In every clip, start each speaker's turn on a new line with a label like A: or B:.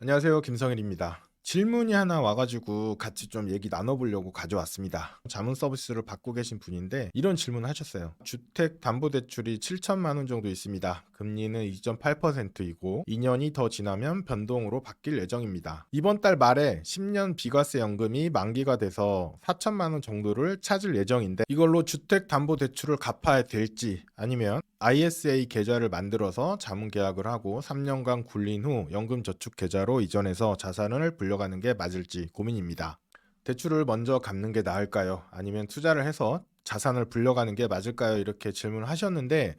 A: 안녕하세요. 김성일입니다. 질문이 하나 와가지고 같이 좀 얘기 나눠보려고 가져왔습니다. 자문 서비스를 받고 계신 분인데 이런 질문을 하셨어요. 주택담보대출이 7천만 원 정도 있습니다. 금리는 2.8%이고 2년이 더 지나면 변동으로 바뀔 예정입니다. 이번 달 말에 10년 비과세 연금이 만기가 돼서 4천만 원 정도를 찾을 예정인데 이걸로 주택담보대출을 갚아야 될지 아니면 ISA 계좌를 만들어서 자문 계약을 하고 3년간 굴린 후 연금저축 계좌로 이전해서 자산을 불려가는 게 맞을지 고민입니다. 대출을 먼저 갚는 게 나을까요? 아니면 투자를 해서 자산을 불려가는 게 맞을까요? 이렇게 질문을 하셨는데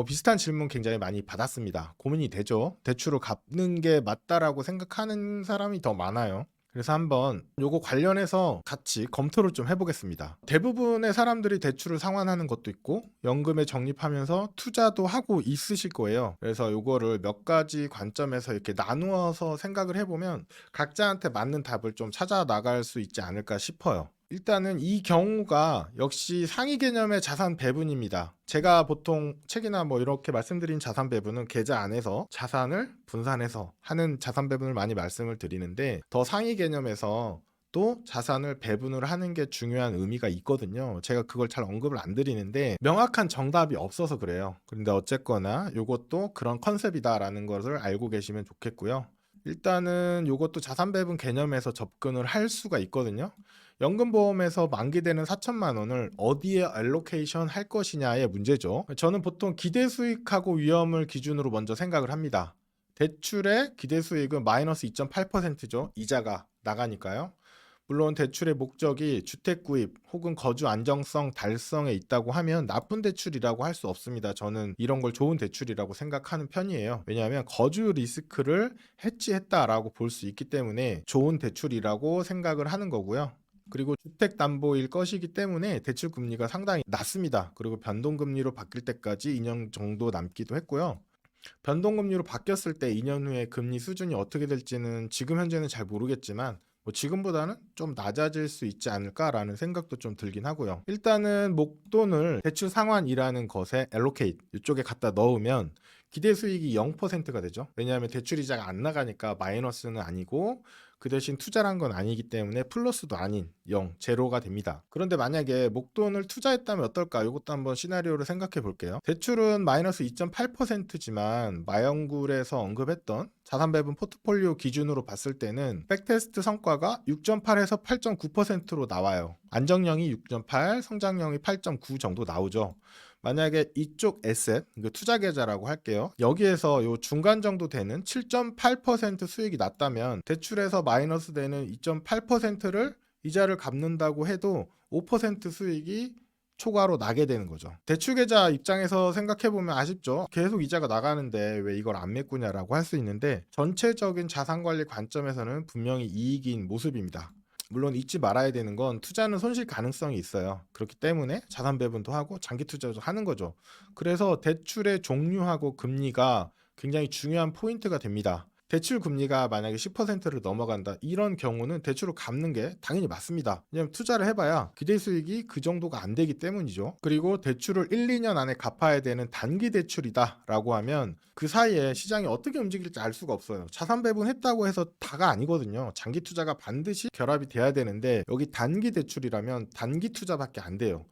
A: 비슷한 질문 굉장히 많이 받았습니다. 고민이 되죠. 대출을 갚는 게 맞다라고 생각하는 사람이 더 많아요. 그래서 한번 요거 관련해서 같이 검토를 좀 해보겠습니다. 대부분의 사람들이 대출을 상환하는 것도 있고 연금에 적립하면서 투자도 하고 있으실 거예요. 그래서 요거를 몇 가지 관점에서 이렇게 나누어서 생각을 해보면 각자한테 맞는 답을 좀 찾아 나갈 수 있지 않을까 싶어요. 일단은 이 경우가 역시 상위 개념의 자산 배분입니다. 제가 보통 책이나 뭐 이렇게 말씀드린 자산 배분은 계좌 안에서 자산을 분산해서 하는 자산 배분을 많이 말씀을 드리는데 더 상위 개념에서 또 자산을 배분을 하는 게 중요한 의미가 있거든요. 제가 그걸 잘 언급을 안 드리는데 명확한 정답이 없어서 그래요. 그런데 어쨌거나 이것도 그런 컨셉이다라는 것을 알고 계시면 좋겠고요. 일단은 이것도 자산 배분 개념에서 접근을 할 수가 있거든요. 연금보험에서 만기되는 4천만 원을 어디에 알로케이션 할 것이냐의 문제죠. 저는 보통 기대 수익하고 위험을 기준으로 먼저 생각을 합니다. 대출의 기대 수익은 마이너스 2.8%죠. 이자가 나가니까요. 물론 대출의 목적이 주택 구입 혹은 거주 안정성 달성에 있다고 하면 나쁜 대출이라고 할 수 없습니다. 저는 이런 걸 좋은 대출이라고 생각하는 편이에요. 왜냐하면 거주 리스크를 해지했다라고 볼 수 있기 때문에 좋은 대출이라고 생각을 하는 거고요. 그리고 주택담보일 것이기 때문에 대출 금리가 상당히 낮습니다. 그리고 변동금리로 바뀔 때까지 2년 정도 남기도 했고요. 변동금리로 바뀌었을 때 2년 후에 금리 수준이 어떻게 될지는 지금 현재는 잘 모르겠지만 지금보다는 좀 낮아질 수 있지 않을까라는 생각도 좀 들긴 하고요. 일단은 목돈을 대출 상환이라는 것에 allocate 이쪽에 갖다 넣으면 기대 수익이 0%가 되죠. 왜냐하면 대출 이자가 안 나가니까 마이너스는 아니고 그 대신 투자란 건 아니기 때문에 플러스도 아닌 0, 제로가 됩니다. 그런데 만약에 목돈을 투자했다면 어떨까? 이것도 한번 시나리오를 생각해 볼게요. 대출은 마이너스 2.8%지만 마영굴에서 언급했던 자산 배분 포트폴리오 기준으로 봤을 때는 백테스트 성과가 6.8에서 8.9%로 나와요. 안정형이 6.8, 성장형이 8.9 정도 나오죠. 만약에 이쪽 에셋, 투자 계좌라고 할게요. 여기에서 요 중간 정도 되는 7.8% 수익이 났다면 대출에서 마이너스 되는 2.8%를 이자를 갚는다고 해도 5% 수익이 초과로 나게 되는 거죠. 대출 계좌 입장에서 생각해 보면 아쉽죠. 계속 이자가 나가는데 왜 이걸 안 메꾸냐라고 할 수 있는데 전체적인 자산 관리 관점에서는 분명히 이익인 모습입니다. 물론 잊지 말아야 되는 건 투자는 손실 가능성이 있어요. 그렇기 때문에 자산 배분도 하고 장기 투자도 하는 거죠. 그래서 대출의 종류하고 금리가 굉장히 중요한 포인트가 됩니다. 대출 금리가 만약에 10%를 넘어간다. 이런 경우는 대출을 갚는 게 당연히 맞습니다. 왜냐하면 투자를 해봐야 기대 수익이 그 정도가 안 되기 때문이죠. 그리고 대출을 1, 2년 안에 갚아야 되는 단기 대출이다라고 하면 그 사이에 시장이 어떻게 움직일지 알 수가 없어요. 자산 배분했다고 해서 다가 아니거든요. 장기 투자가 반드시 결합이 돼야 되는데 여기 단기 대출이라면 단기 투자밖에 안 돼요.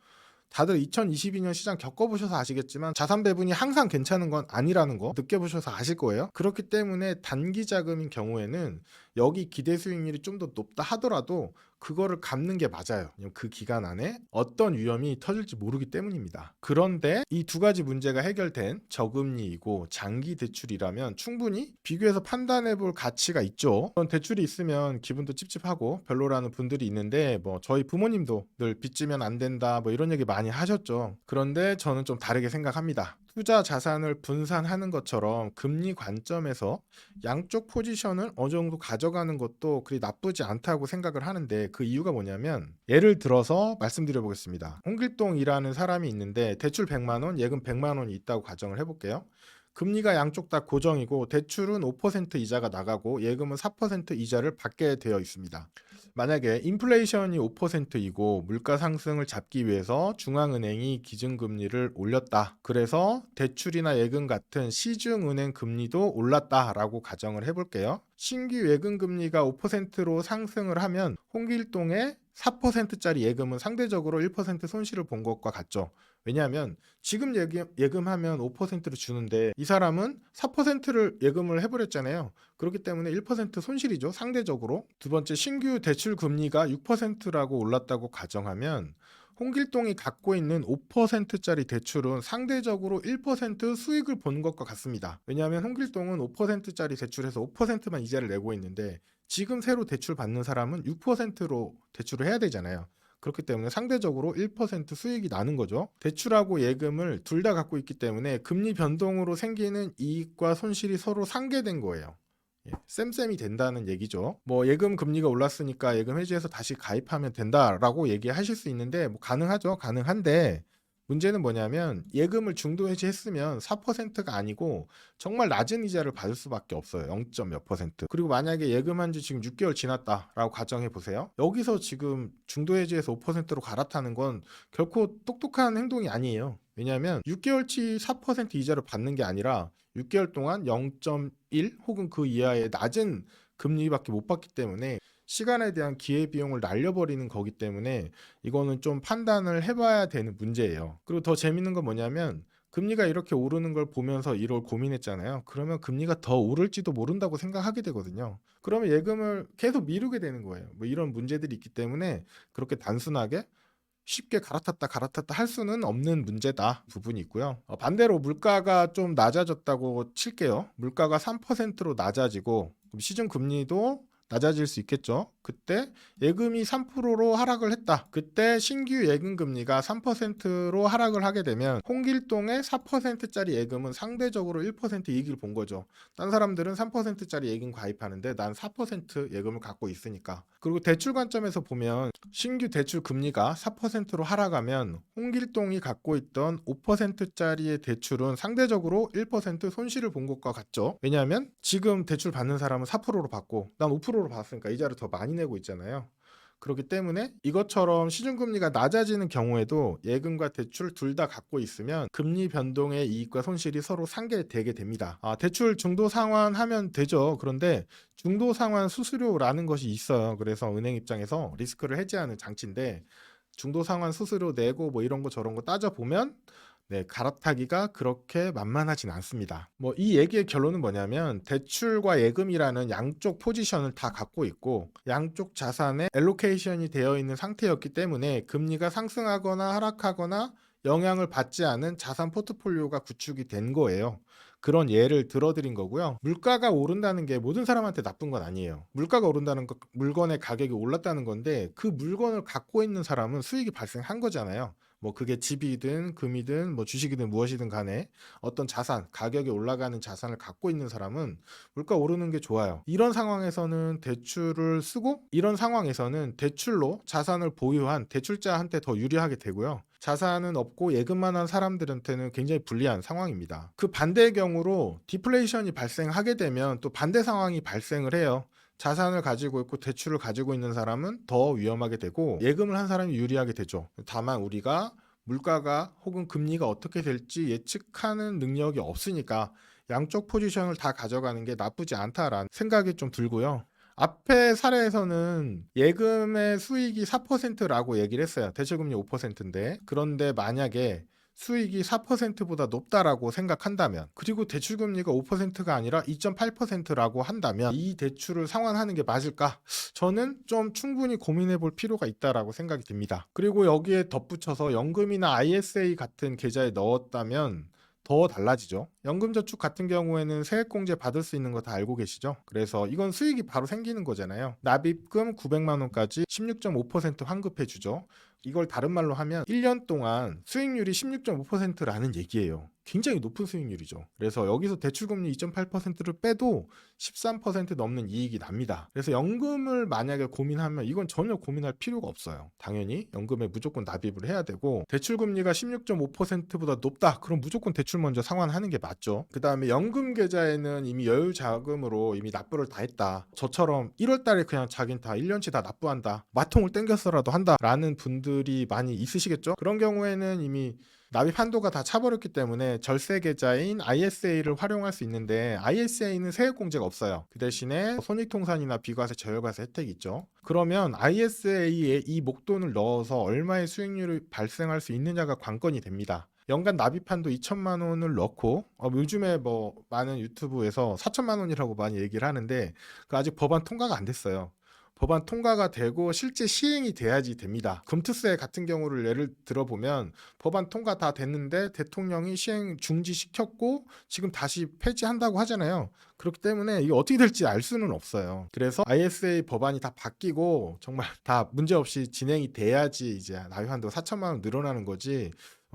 A: 다들 2022년 시장 겪어보셔서 아시겠지만 자산 배분이 항상 괜찮은 건 아니라는 거 느껴보셔서 아실 거예요. 그렇기 때문에 단기 자금인 경우에는 여기 기대 수익률이 좀 더 높다 하더라도 그거를 갚는 게 맞아요. 왜냐면 그 기간 안에 어떤 위험이 터질지 모르기 때문입니다. 그런데 이 두 가지 문제가 해결된 저금리이고 장기 대출이라면 충분히 비교해서 판단해 볼 가치가 있죠. 그런 대출이 있으면 기분도 찝찝하고 별로라는 분들이 있는데 저희 부모님도 늘 빚지면 안 된다 이런 얘기 많이 하셨죠. 그런데 저는 좀 다르게 생각합니다. 투자 자산을 분산하는 것처럼 금리 관점에서 양쪽 포지션을 어느 정도 가져가는 것도 그리 나쁘지 않다고 생각을 하는데 그 이유가 뭐냐면 예를 들어서 말씀드려 보겠습니다. 홍길동이라는 사람이 있는데 대출 100만 원, 예금 100만 원이 있다고 가정을 해볼게요. 금리가 양쪽 다 고정이고 대출은 5% 이자가 나가고 예금은 4% 이자를 받게 되어 있습니다. 만약에 인플레이션이 5%이고 물가 상승을 잡기 위해서 중앙은행이 기준금리를 올렸다. 그래서 대출이나 예금 같은 시중은행 금리도 올랐다라고 가정을 해볼게요. 신규 예금 금리가 5%로 상승을 하면 홍길동의 4%짜리 예금은 상대적으로 1% 손실을 본 것과 같죠. 왜냐하면 지금 예금하면 5%를 주는데 이 사람은 4%를 예금을 해버렸잖아요. 그렇기 때문에 1% 손실이죠. 상대적으로. 두 번째, 신규 대출 금리가 6%라고 올랐다고 가정하면 홍길동이 갖고 있는 5%짜리 대출은 상대적으로 1% 수익을 보는 것과 같습니다. 왜냐하면 홍길동은 5%짜리 대출에서 5%만 이자를 내고 있는데 지금 새로 대출 받는 사람은 6%로 대출을 해야 되잖아요. 그렇기 때문에 상대적으로 1% 수익이 나는 거죠. 대출하고 예금을 둘 다 갖고 있기 때문에 금리 변동으로 생기는 이익과 손실이 서로 상쇄된 거예요. 쌤쌤이 된다는 얘기죠. 뭐 예금 금리가 올랐으니까 예금 해지해서 다시 가입하면 된다라고 얘기하실 수 있는데 뭐 가능하죠. 가능한데 문제는 뭐냐면 예금을 중도 해지했으면 4%가 아니고 정말 낮은 이자를 받을 수밖에 없어요. 0. 몇 %. 그리고 만약에 예금한 지 지금 6개월 지났다라고 가정해 보세요. 여기서 지금 중도 해지해서 5%로 갈아타는 건 결코 똑똑한 행동이 아니에요. 왜냐하면 6개월치 4% 이자를 받는 게 아니라 6개월 동안 0.1 혹은 그 이하의 낮은 금리밖에 못 받기 때문에 시간에 대한 기회비용을 날려버리는 거기 때문에 이거는 좀 판단을 해봐야 되는 문제예요. 그리고 더 재밌는 건 뭐냐면 금리가 이렇게 오르는 걸 보면서 이걸 고민했잖아요. 그러면 금리가 더 오를지도 모른다고 생각하게 되거든요. 그러면 예금을 계속 미루게 되는 거예요. 뭐 이런 문제들이 있기 때문에 그렇게 단순하게 쉽게 갈아탔다 할 수는 없는 문제다 부분이 있고요. 반대로 물가가 좀 낮아졌다고 칠게요. 물가가 3%로 낮아지고 시중 금리도 낮아질 수 있겠죠. 그때 예금이 3%로 하락을 했다. 그때 신규 예금 금리가 3%로 하락을 하게 되면 홍길동의 4%짜리 예금은 상대적으로 1% 이익을 본 거죠. 딴 사람들은 3%짜리 예금 가입하는데 난 4% 예금을 갖고 있으니까. 그리고 대출 관점에서 보면 신규 대출 금리가 4%로 하락하면 홍길동이 갖고 있던 5%짜리의 대출은 상대적으로 1% 손실을 본 것과 같죠. 왜냐하면 지금 대출 받는 사람은 4%로 받고 난 5%로 받았으니까 이자를 더 많이 내고 있잖아요. 그렇기 때문에 이것처럼 시중금리가 낮아지는 경우에도 예금과 대출 둘 다 갖고 있으면 금리 변동의 이익과 손실이 서로 상쇄되게 됩니다. 대출 중도 상환하면 되죠. 그런데 중도 상환 수수료라는 것이 있어요. 그래서 은행 입장에서 리스크를 해지하는 장치인데 중도 상환 수수료 내고 뭐 이런 거 저런 거 따져보면 갈아타기가 그렇게 만만하진 않습니다. 뭐 이 얘기의 결론은 뭐냐면 대출과 예금이라는 양쪽 포지션을 다 갖고 있고 양쪽 자산에 엘로케이션이 되어 있는 상태였기 때문에 금리가 상승하거나 하락하거나 영향을 받지 않은 자산 포트폴리오가 구축이 된 거예요. 그런 예를 들어드린 거고요. 물가가 오른다는 게 모든 사람한테 나쁜 건 아니에요. 물가가 오른다는 거 물건의 가격이 올랐다는 건데 그 물건을 갖고 있는 사람은 수익이 발생한 거잖아요. 뭐 그게 집이든 금이든 뭐 주식이든 무엇이든 간에 어떤 자산, 가격이 올라가는 자산을 갖고 있는 사람은 물가 오르는 게 좋아요. 이런 상황에서는 대출을 쓰고 이런 상황에서는 대출로 자산을 보유한 대출자한테 더 유리하게 되고요. 자산은 없고 예금만 한 사람들한테는 굉장히 불리한 상황입니다. 그 반대의 경우로 디플레이션이 발생하게 되면 또 반대 상황이 발생을 해요. 자산을 가지고 있고 대출을 가지고 있는 사람은 더 위험하게 되고 예금을 한 사람이 유리하게 되죠. 다만 우리가 물가가 혹은 금리가 어떻게 될지 예측하는 능력이 없으니까 양쪽 포지션을 다 가져가는 게 나쁘지 않다라는 생각이 좀 들고요. 앞에 사례에서는 예금의 수익이 4%라고 얘기를 했어요. 대출금리 5%인데 그런데 만약에 수익이 4%보다 높다라고 생각한다면 그리고 대출금리가 5%가 아니라 2.8%라고 한다면 이 대출을 상환하는 게 맞을까? 저는 좀 충분히 고민해 볼 필요가 있다라고 생각이 듭니다. 그리고 여기에 덧붙여서 연금이나 ISA 같은 계좌에 넣었다면 더 달라지죠. 연금저축 같은 경우에는 세액공제 받을 수 있는 거 다 알고 계시죠? 그래서 이건 수익이 바로 생기는 거잖아요. 납입금 900만 원까지 16.5% 환급해 주죠. 이걸 다른 말로 하면 1년 동안 수익률이 16.5%라는 얘기예요. 굉장히 높은 수익률이죠. 그래서 여기서 대출금리 2.8%를 빼도 13% 넘는 이익이 납니다. 그래서 연금을 만약에 고민하면 이건 전혀 고민할 필요가 없어요. 당연히 연금에 무조건 납입을 해야 되고, 대출금리가 16.5%보다 높다, 그럼 무조건 대출 먼저 상환하는 게 맞죠. 그 다음에 연금 계좌에는 이미 여유 자금으로 이미 납부를 다 했다, 저처럼 1월 달에 그냥 자긴 다 1년치 다 납부한다, 마통을 땡겨서라도 한다 라는 분들이 많이 있으시겠죠. 그런 경우에는 이미 납입 한도가 다 차버렸기 때문에 절세 계좌인 ISA를 활용할 수 있는데, ISA는 세액공제가 없어요. 그 대신에 손익통산이나 비과세, 저율과세 혜택이 있죠. 그러면 ISA에 이 목돈을 넣어서 얼마의 수익률이 발생할 수 있느냐가 관건이 됩니다. 연간 납입 한도 2천만 원을 넣고, 요즘에 뭐 많은 유튜브에서 4천만 원이라고 많이 얘기를 하는데, 그 아직 법안 통과가 안 됐어요. 법안 통과가 되고 실제 시행이 돼야지 됩니다. 금투세 같은 경우를 예를 들어보면 법안 통과 다 됐는데 대통령이 시행 중지시켰고 지금 다시 폐지한다고 하잖아요. 그렇기 때문에 이게 어떻게 될지 알 수는 없어요. 그래서 ISA 법안이 다 바뀌고 정말 다 문제없이 진행이 돼야지 이제 납입한도 4천만 원 늘어나는 거지,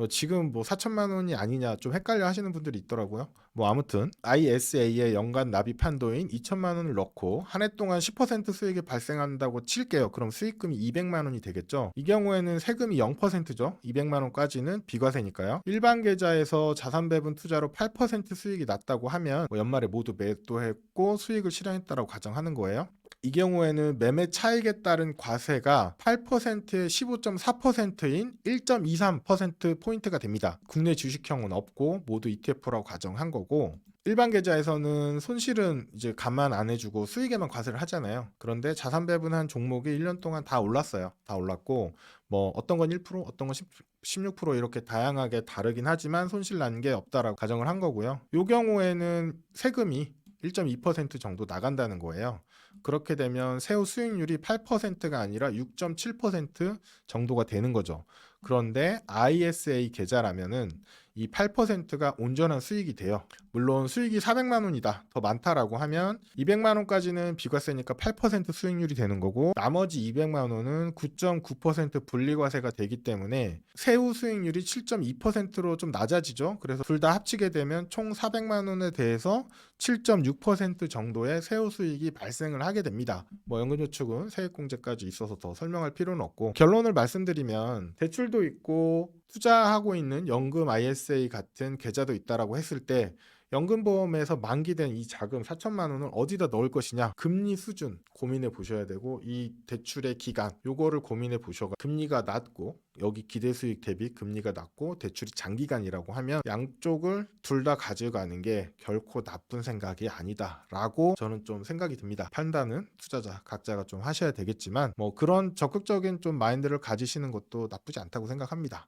A: 지금 뭐 4천만 원이 아니냐 좀 헷갈려 하시는 분들이 있더라고요. 뭐 아무튼 ISA의 연간 납입 한도인 2천만 원을 넣고 한 해 동안 10% 수익이 발생한다고 칠게요. 그럼 수익금이 200만 원이 되겠죠. 이 경우에는 세금이 0%죠. 200만 원까지는 비과세니까요. 일반 계좌에서 자산 배분 투자로 8% 수익이 났다고 하면 뭐 연말에 모두 매도했고 수익을 실현했다라고 가정하는 거예요. 이 경우에는 매매 차익에 따른 과세가 8%에 15.4%인 1.23%포인트가 됩니다. 국내 주식형은 없고 모두 ETF라고 가정한 거고, 일반 계좌에서는 손실은 이제 감안 안 해주고 수익에만 과세를 하잖아요. 그런데 자산 배분한 종목이 1년 동안 다 올랐어요. 다 올랐고, 뭐 어떤 건 1%, 어떤 건 16% 이렇게 다양하게 다르긴 하지만 손실 난 게 없다라고 가정을 한 거고요. 이 경우에는 세금이 1.2% 정도 나간다는 거예요. 그렇게 되면 세후 수익률이 8%가 아니라 6.7% 정도가 되는 거죠. 그런데 ISA 계좌라면은 이 8%가 온전한 수익이 돼요. 물론 수익이 400만 원이다, 더 많다라고 하면 200만 원까지는 비과세니까 8% 수익률이 되는 거고, 나머지 200만 원은 9.9% 분리과세가 되기 때문에 세후 수익률이 7.2%로 좀 낮아지죠. 그래서 둘 다 합치게 되면 총 400만 원에 대해서 7.6% 정도의 세후 수익이 발생을 하게 됩니다. 뭐 연금저축은 세액공제까지 있어서 더 설명할 필요는 없고, 결론을 말씀드리면 대출도 있고 투자하고 있는 연금 ISA 같은 계좌도 있다라고 했을 때, 연금보험에서 만기된 이 자금 4천만 원을 어디다 넣을 것이냐, 금리 수준 고민해 보셔야 되고, 이 대출의 기간 요거를 고민해 보셔가, 금리가 낮고 여기 기대 수익 대비 금리가 낮고 대출이 장기간이라고 하면 양쪽을 둘 다 가져가는 게 결코 나쁜 생각이 아니다라고 저는 좀 생각이 듭니다. 판단은 투자자 각자가 좀 하셔야 되겠지만, 뭐 그런 적극적인 좀 마인드를 가지시는 것도 나쁘지 않다고 생각합니다.